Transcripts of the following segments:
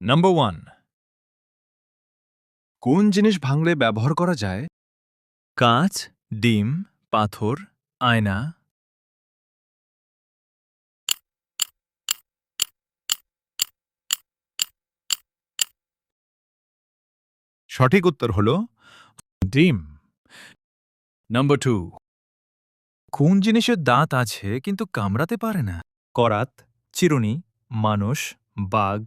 Number 1. কোন জিনিস ভাঙলে ব্যবহার করা যায়? কাঁচ, ডিম, পাথর, আয়না। সঠিক উত্তর হলো ডিম। Number 2. কোন জিনিসের দাঁত আছে কিন্তু কামড়াতে পারে না? করাত, চিরুনি, মানুষ, বাঘ।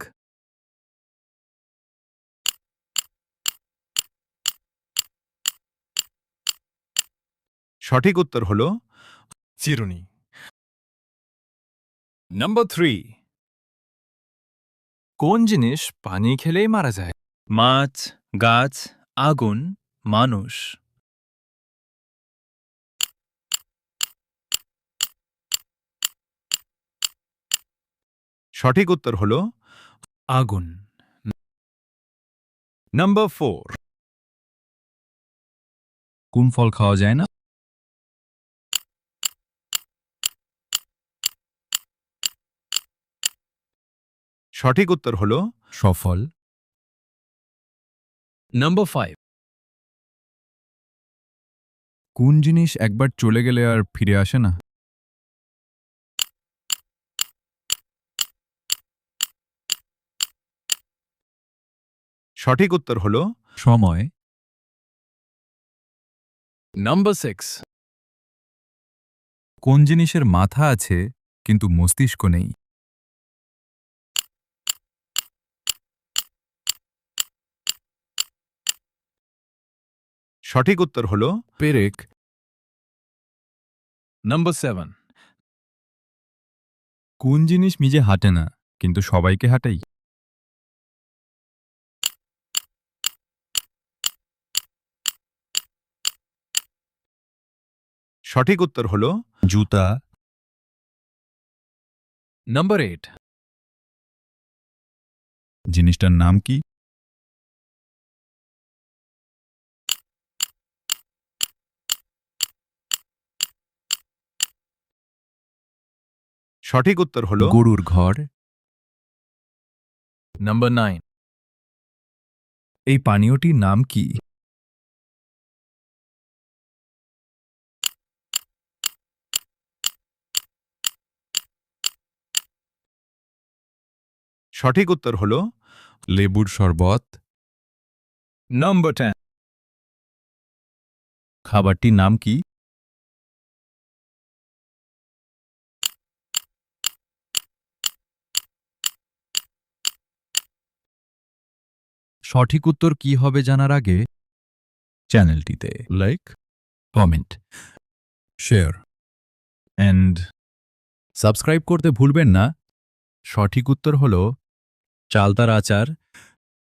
সঠিক উত্তর হলো চিরুনি। Number 3. কোন জিনিস পানি খেলেই মারা যায়? মাছ, গাছ, আগুন, মানুষ। সঠিক উত্তর হলো আগুন। Number 4. কোন ফল খাওয়া যায় না? সঠিক উত্তর হলো সফল। Number 5. কোন জিনিস একবার চলে গেলে আর ফিরে আসে না? সঠিক উত্তর হলো সময়। Number 6. কোন জিনিসের মাথা আছে কিন্তু মস্তিষ্ক নেই? সঠিক উত্তর হলো পেরেক। Number 7. কোন জিনিস নিজে হাঁটে না কিন্তু সবাইকে হাঁটাই? সঠিক উত্তর হলো জুতা। Number 8. জিনিসটার নাম কি? সঠিক উত্তর হলো গরুর ঘর। Number 9. এই পানীয়টির নাম কি? সঠিক উত্তর হলো লেবুর শরবত। Number 10. খাবারটির নাম কি? সঠিক উত্তর কি হবে জানার আগে চ্যানেলটিতে like, comment, share and subscribe করতে ভুলবেন না। সঠিক উত্তর হলো চালতার আচার।